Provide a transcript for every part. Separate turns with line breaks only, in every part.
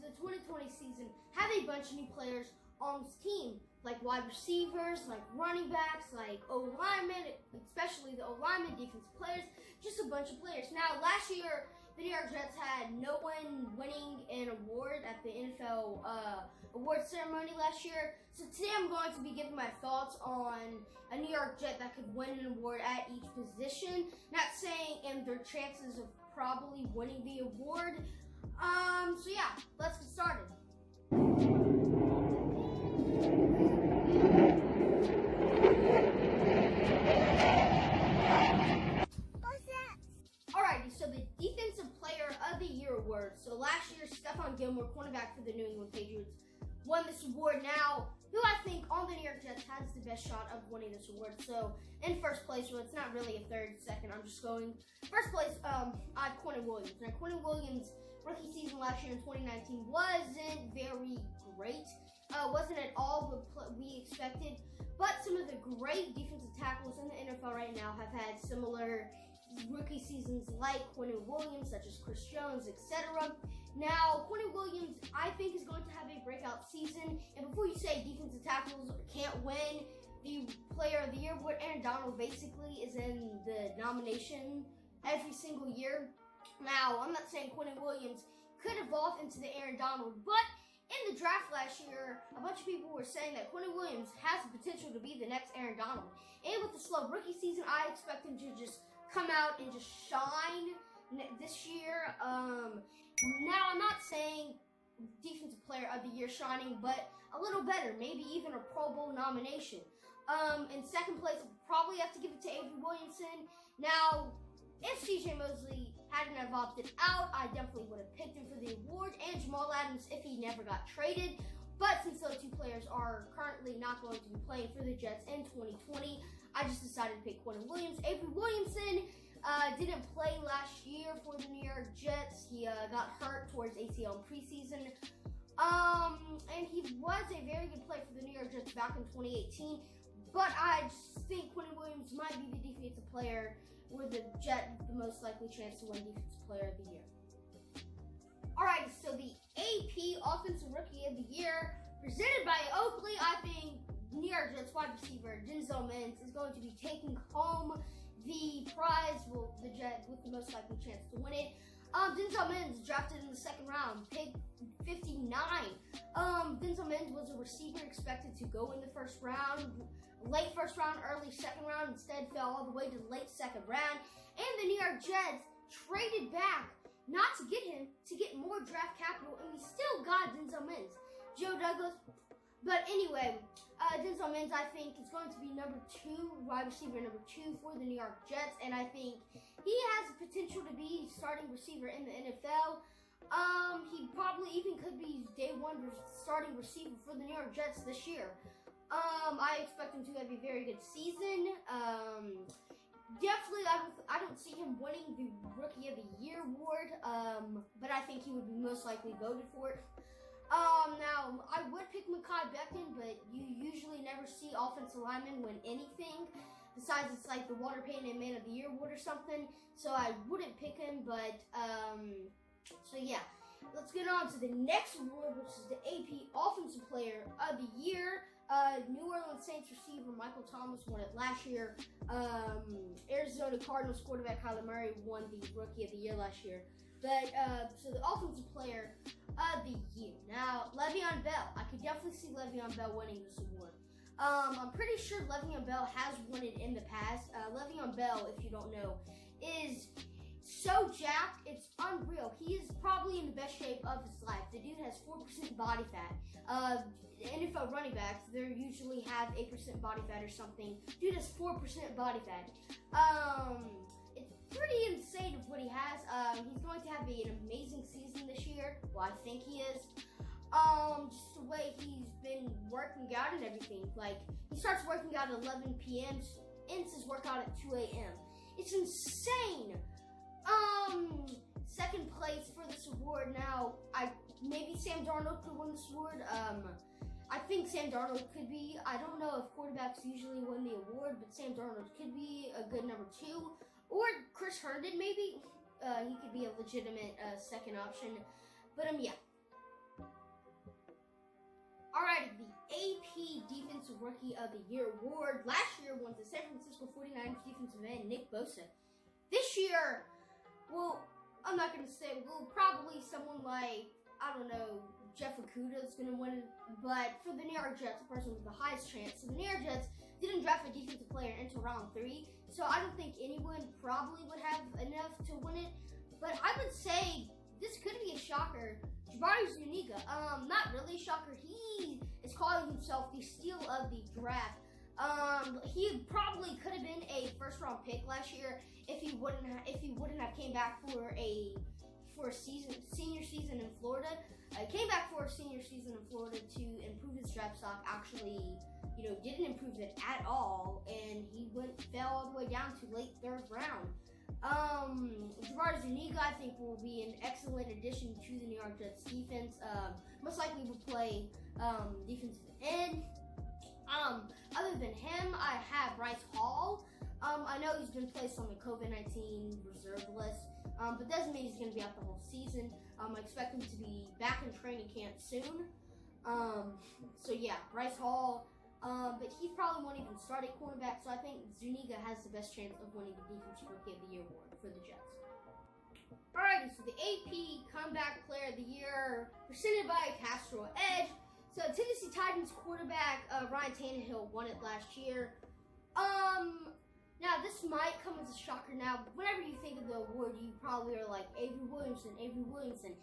the 2020 season have a bunch of new players on his team, like wide receivers, like running backs, like O-linemen, especially the O-linemen, defensive players, just a bunch of players. Now, last year, the New York Jets had no one winning an award at the NFL award ceremony last year. So today I'm going to be giving my thoughts on a New York Jet that could win an award at each position. Not saying and their chances of probably winning the award. So yeah, let's get started. Alrighty, so the Defensive Player of the Year award. So last year, Stephon Gilmore, cornerback for the New England Patriots, won this award. Now, who I think on the New York Jets has the best shot of winning this award? So in first place, well, it's not really a third, second. I'm just going first place. I have Quentin Williams. Now, Quentin Williams' rookie season last year in 2019 wasn't very great. Wasn't at all what we expected. But some of the great defensive tackles in the NFL right now have had similar rookie seasons like Quentin Williams, such as Chris Jones, etc. Now, Quentin Williams, I think, is going to have a breakout season. And before you say defensive tackles can't win the Player of the Year, what Aaron Donald basically is in the nomination every single year. Now, I'm not saying Quentin Williams could evolve into the Aaron Donald, but in the draft last year, a bunch of people were saying that Quentin Williams has the potential to be the next Aaron Donald. And with the slow rookie season, I expect him to just come out and just shine this year. Now, I'm not saying Defensive Player of the Year shining, but a little better, maybe even a Pro Bowl nomination. In second place, probably have to give it to Avery Williamson. Now, if CJ Mosley hadn't have opted out, I definitely would have picked him for the award, and Jamal Adams if he never got traded. But since those two players are currently not going to be playing for the Jets in 2020, I just decided to pick Quentin Williams. Avery Williamson didn't play last year for the New York Jets. He got hurt towards ACL in preseason. And he was a very good player for the New York Jets back in 2018. But I just think Quentin Williams might be the defensive player with the Jet the most likely chance to win Defensive Player of the Year. Alright, so the AP Offensive Rookie of the Year, presented by Oakley, I think New York Jets wide receiver Denzel Mims is going to be taking home the prize, well, the Jet with the most likely chance to win it. Denzel Mims drafted in the second round, pick 59. Denzel Mims was a receiver expected to go in the first round, late first round, early second round, instead fell all the way to late second round. And the New York Jets traded back, not to get him, to get more draft capital, and we still got Denzel Mims. Joe Douglas. But anyway, Denzel Mims, I think, is going to be wide receiver number 2 for the New York Jets, and I think he has the potential to be starting receiver in the NFL. He probably even could be day one starting receiver for the New York Jets this year. I expect him to have a very good season. Definitely, I don't see him winning the Rookie of the Year award, but I think he would be most likely voted for it. Now, I would pick Mekhi Becton, but you usually never see offensive linemen win anything. Besides, it's like the Walter Payton Man of the Year award or something, so I wouldn't pick him, but, so yeah. Let's get on to the next award, which is the AP Offensive Player of the Year. New Orleans Saints receiver Michael Thomas won it last year. Arizona Cardinals quarterback Kyler Murray won the Rookie of the Year last year. But, so the Offensive Player of the Year. Now, Le'Veon Bell. I could definitely see Le'Veon Bell winning this award. I'm pretty sure Le'Veon Bell has won it in the past. Le'Veon Bell, if you don't know, is so jacked, it's unreal. He is probably in the best shape of his life. The dude has 4% body fat. NFL running backs, they usually have 8% body fat or something. Dude has 4% body fat. It's pretty insane of what he has. He's going to have an amazing season this year. Well, I think he is. Just the way he's been working out and everything. Like, he starts working out at 11 p.m., ends his workout at 2 a.m. It's insane. Second place for this award. Now, maybe Sam Darnold could win this award. I think Sam Darnold could be. I don't know if quarterbacks usually win the award, but Sam Darnold could be a good number 2. Or Chris Herndon, maybe. He could be a legitimate second option. But, yeah. Alright, the AP Defensive Rookie of the Year award last year went to San Francisco 49ers defensive end Nick Bosa. This year, well, I'm not going to say, well, probably someone like, I don't know, Jeff Okuda is going to win it, but for the New York Jets, the person with the highest chance. So the New York Jets didn't draft a defensive player until round 3, so I don't think anyone probably would have enough to win it, but I would say this could be a shocker. Jabari Zuniga, not really a shocker. He is calling himself the steal of the draft. He probably could have been a first-round pick last year if he wouldn't have came back for a senior season in Florida. Came back for a senior season in Florida to improve his draft stock. Actually, didn't improve it at all, and he fell all the way down to late 3rd round. Jabari Zuniga, I think, will be an excellent addition to the New York Jets defense. Most likely will play defensive end. Other than him, I have Bryce Hall. I know he's been placed on the COVID-19 reserve list, but doesn't mean he's going to be out the whole season. I expect him to be back in training camp soon. So yeah, Bryce Hall. But he probably won't even start at cornerback, so I think Zuniga has the best chance of winning the Defensive Rookie of the Year award for the Jets. Alrighty, so the AP Comeback Player of the Year, presented by Pastoral Edge. So Tennessee Titans quarterback Ryan Tannehill won it last year. Now this might come as a shocker. Now, whenever you think of the award, you probably are like Avery Williamson.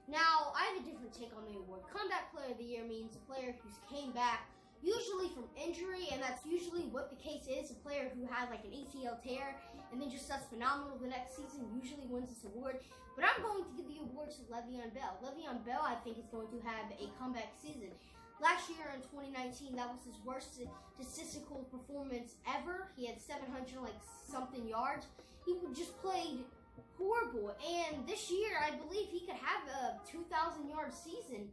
Now, I have a different take on the award. Comeback Player of the Year means a player who's came back usually from injury, and that's usually what the case is. A player who has like an ACL tear and then just does phenomenal the next season usually wins this award. But I'm going to give the award to Le'Veon Bell. Le'Veon Bell, I think, is going to have a comeback season. Last year in 2019, that was his worst statistical performance ever. He had 700-something yards. He just played horrible. And this year, I believe he could have a 2,000-yard season.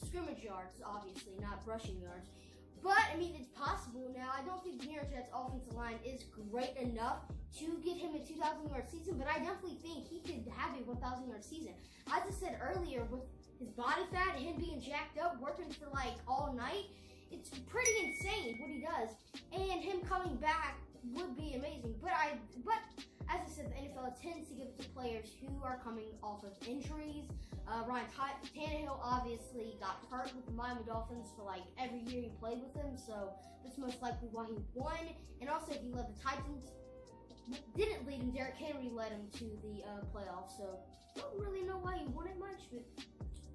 Scrimmage yards, obviously, not rushing yards. But, I mean, it's possible now. I don't think the New York Jets' offensive line is great enough to get him a 2,000-yard season, but I definitely think he could have a 1,000-yard season. As I said earlier, with his body fat, him being jacked up, working for, like, all night, it's pretty insane what he does. And him coming back would be amazing. But as I said, the NFL tends to give it to players who are coming off of injuries. Ryan Tannehill obviously got hurt with the Miami Dolphins for like every year he played with them, so that's most likely why he won. And also, he led the Titans. Didn't lead him. Derrick Henry led him to the playoffs, so don't really know why he won it much. But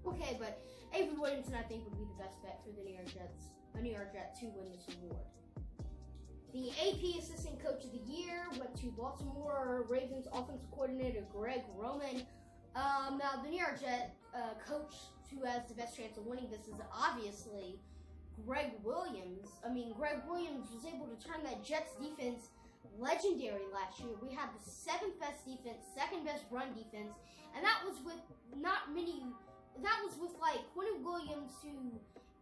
okay, but Avery Williamson, I think, would be the best bet for the New York Jet to win this award. The AP Assistant Coach of the Year went to Baltimore Ravens offensive coordinator Greg Roman. Now, the New York Jet coach who has the best chance of winning this is obviously Greg Williams. I mean, Greg Williams was able to turn that Jets defense legendary last year. We had the 7th best defense, 2nd best run defense, and that was with like Quentin Williams, who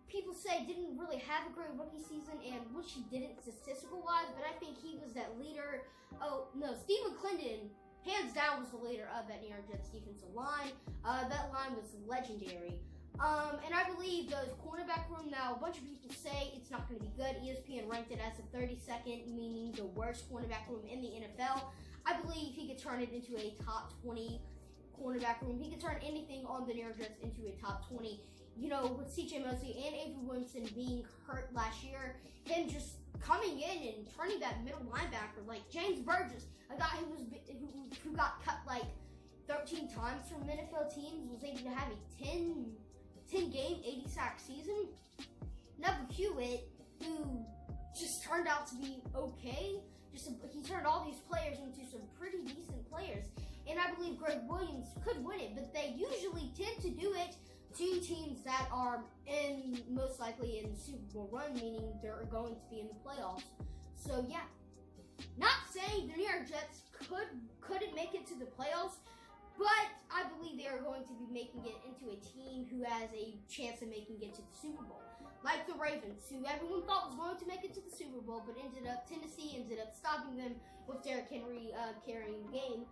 people say didn't really have a great rookie season, and which he didn't statistical-wise, but I think he was that leader. Oh, no, Stephen Clinton, hands down, was the leader of that New York Jets defensive line. That line was legendary. And I believe the cornerback room now, a bunch of people say it's not going to be good. ESPN ranked it as the 32nd, meaning the worst cornerback room in the NFL. I believe he could turn it into a top 20 cornerback room. He could turn anything on the New York Jets into a top 20. You know, with C.J. Mosley and Avery Williamson being hurt last year, him just coming in and turning that middle linebacker, like James Burgess, a guy who got cut like 13 times from NFL teams, was able to have a 10-game, 80-sack season. Neville Hewitt, who just turned out to be okay. He turned all these players into some pretty decent players. And I believe Greg Williams could win it, but they usually tend to do it to teams that are most likely in the Super Bowl run, meaning they're going to be in the playoffs. So yeah, not saying the New York Jets couldn't make it to the playoffs, but I believe they are going to be making it into a team who has a chance of making it to the Super Bowl. Like the Ravens, who everyone thought was going to make it to the Super Bowl, but Tennessee ended up stopping them with Derrick Henry carrying the game.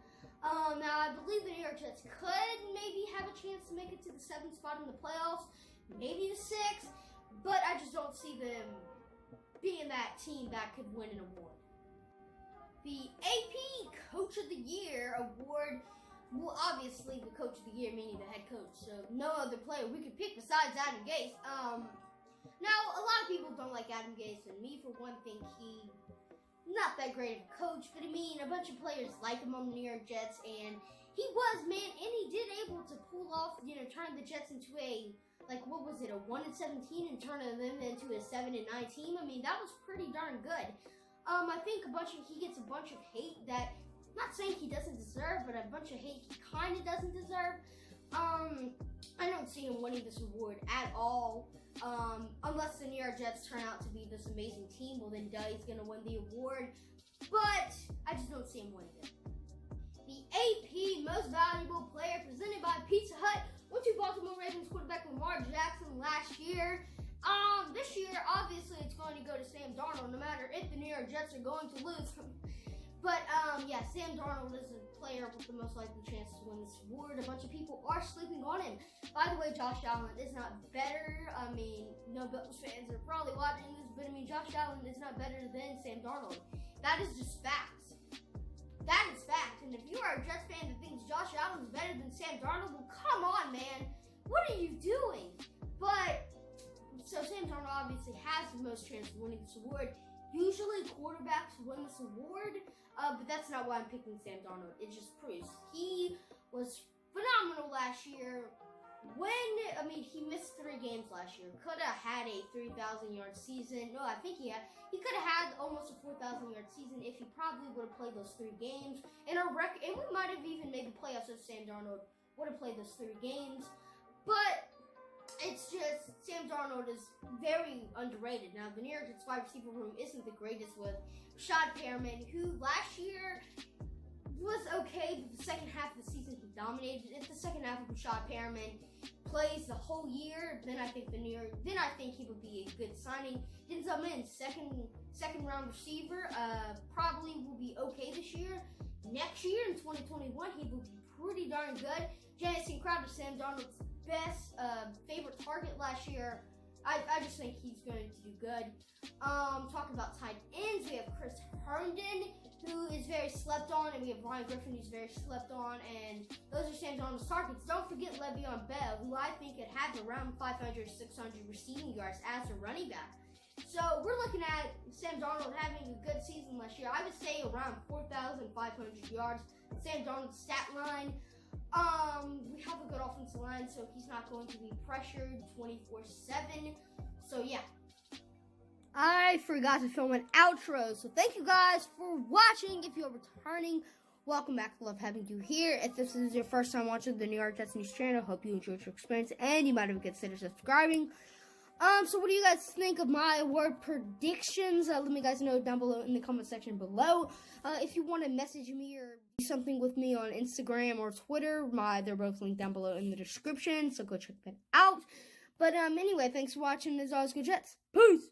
Now, I believe the New York Jets could maybe have a chance to make it to the 7th spot in the playoffs, maybe the 6th, but I just don't see them being that team that could win an award. The AP Coach of the Year award, well, obviously the Coach of the Year meaning the head coach, so no other player we could pick besides Adam Gase. Now, a lot of people don't like Adam Gase, and me for one think he not that great of a coach, but I mean, a bunch of players like him on the New York Jets, and he was, man, and he did able to pull off, turn the Jets into a, like, what was it, a 1-17 and turn them into a 7-9 team. I mean, that was pretty darn good. I think he gets a bunch of hate that, not saying he doesn't deserve, but a bunch of hate he kind of doesn't deserve. I don't see him winning this award at all. Unless the New York Jets turn out to be this amazing team, well then duh, he's gonna win the award. But I just don't see him winning it. The AP Most Valuable Player presented by Pizza Hut went to Baltimore Ravens quarterback Lamar Jackson last year. This year, obviously, it's going to go to Sam Darnold, no matter if the New York Jets are going to lose. But, yeah, Sam Darnold is a player with the most likely chance to win this award. A bunch of people are sleeping on him. By the way, Josh Allen is not better. I mean, no Bills fans are probably watching this, but I mean, Josh Allen is not better than Sam Darnold. That is just facts. That is fact. And if you are a Jets fan that thinks Josh Allen is better than Sam Darnold, well, come on, man. What are you doing? But, so Sam Darnold obviously has the most chance of winning this award. Usually quarterbacks win this award, but that's not why I'm picking Sam Darnold. It just proves he was phenomenal last year. He missed 3 games last year. Could have had a 3,000-yard season. No, I think he could have had almost a 4,000-yard season if he probably would have played those 3 games. And we might have even made the playoffs if Sam Darnold would have played those 3 games. But it's just, Sam Darnold is very underrated. Now, the New York Jets wide receiver room isn't the greatest with Rashad Perriman, who last year was okay, but the second half of the season he dominated. If the second half of Rashad Perriman plays the whole year, then I think he would be a good signing. Denzel Mims, second round receiver, probably will be okay this year. Next year in 2021, he will be pretty darn good. Jamison Crowder, Sam Darnold's best favorite target last year. I just think he's going to do good. Talking about tight ends, we have Chris Herndon, who is very slept on, and we have Ryan Griffin, who's very slept on, and those are Sam Darnold's targets. Don't forget Le'Veon Bell, who I think could have around 500, 600 receiving yards as a running back. So we're looking at Sam Darnold having a good season last year. I would say around 4,500 yards. Sam Darnold's stat line. We have a good offensive line, so he's not going to be pressured 24/7. So yeah. I forgot to film an outro, so thank you guys for watching. If you're returning, welcome back. Love having you here. If this is your first time watching the New York Jets News channel, hope you enjoyed your experience and you might have considered subscribing. So what do you guys think of my award predictions? Let me guys know down below in the comment section below. If you want to message me or do something with me on Instagram or Twitter, they're both linked down below in the description, so go check that out. But anyway, thanks for watching. As always, go Jets. Peace!